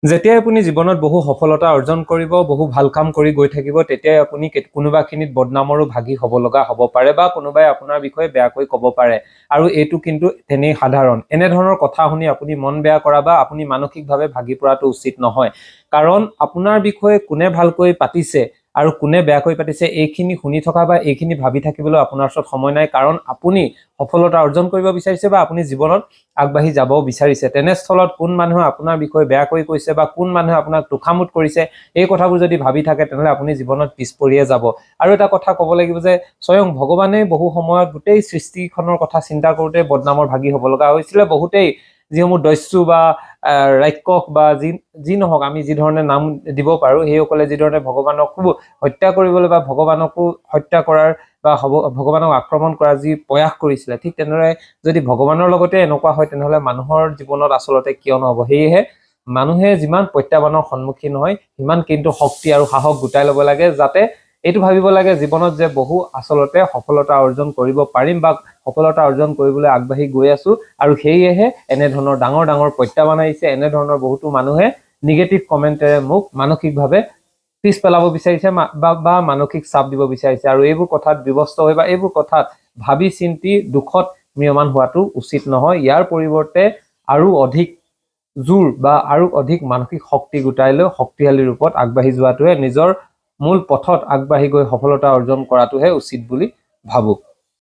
যেতিয়াই আপুনি জীৱনত বহু সফলতা অৰ্জন কৰিব, বহু ভাল কাম কৰি গৈ থাকিব, তেতিয়াই আপুনি কোনোবাখিনিত বদনামৰো ভাগি হ'ব লগা হ'ব পাৰে বা কোনোবাই আপোনাৰ বিষয়ে বেয়াকৈ ক'ব পাৰে। আৰু এইটো কিন্তু তেনেই সাধাৰণ। এনেধৰণৰ কথা শুনি আপুনি মন বেয়া কৰা বা আপুনি মানসিকভাৱে ভাগি পৰাটো উচিত নহয়। কাৰণ আপোনাৰ বিষয়ে কোনে ভালকৈ পাতিছে আৰু কোনে বেয়াকৈ পাতিছে এইখিনি শুনি থকা বা এইখিনি ভাবি থাকিবলৈ আপোনাৰ ওচৰত সময় নাই। কাৰণ আপুনি সফলতা অৰ্জন কৰিব বিচাৰিছে বা আপুনি জীৱনত আগবাঢ়ি যাব বিচাৰিছে। তেনেস্থলত কোন মানুহে আপোনাৰ বিষয়ে বেয়াকৈ কৈছে বা কোন মানুহে আপোনাক তোষামোদ কৰিছে, এই কথাবোৰ যদি ভাবি থাকে তেনেহলে আপুনি জীৱনত পিছ পৰিয়ে যাব। আৰু এটা কথা ক'ব লাগিব যে স্বয়ং ভগৱানে বহু সময়ত গোটেই সৃষ্টিখনৰ কথা চিন্তা কৰোঁতে বদনামৰ ভাগি হ'ব লগা হৈছিলে। বহুতেই যিসমূহ দস্যু বা ৰাক্ষস বা যি নহওক আমি যি ধৰণে নাম দিব পাৰো, সেইসকলে যি ধৰণে ভগৱানকো হত্যা কৰিবলৈ বা ভগৱানকো হত্যা কৰাৰ বা ভগৱানক আক্ৰমণ কৰাৰ যি প্ৰয়াস কৰিছিলে, ঠিক তেনেদৰে যদি ভগৱানৰ লগতে এনেকুৱা হয় তেনেহলে মানুহৰ জীৱনত আচলতে কিয় নহব। সেয়েহে মানুহে যিমান প্ৰত্যাহ্বানৰ সন্মুখীন হয় সিমান কিন্তু শক্তি আৰু সাহস গোটাই ল'ব লাগে, যাতে এইটো ভাবিব লাগে জীৱনত যে বহু আচলতে সফলতা অৰ্জন কৰিব পাৰিম বা সফলতা অৰ্জন কৰিবলৈ আগবাঢ়ি গৈ আছো। আৰু সেয়েহে এনেধৰণৰ ডাঙৰ ডাঙৰ প্ৰত্যাহ্বান আহিছে, এনেধৰণৰ বহুতো মানুহে নিগেটিভ কমেণ্টেৰে মোক মানসিকভাৱে পিছ পেলাব বিচাৰিছে বা মানসিক চাপ দিব বিচাৰিছে। আৰু এইবোৰ কথাত বিৱস্ত হৈ বা এইবোৰ কথাত ভাবি চিন্তি দুখত ম্ৰিয়মান হোৱাটো উচিত নহয়। ইয়াৰ পৰিৱৰ্তে আৰু অধিক জোৰ বা আৰু অধিক মানসিক শক্তি গোটাই লৈ শক্তিশালী ৰূপত আগবাঢ়ি যোৱাটোহে, নিজৰ মূল পথত আগবাঢ়ি গৈ সফলতা অৰ্জন কৰাটোহে উচিত বুলি ভাবো।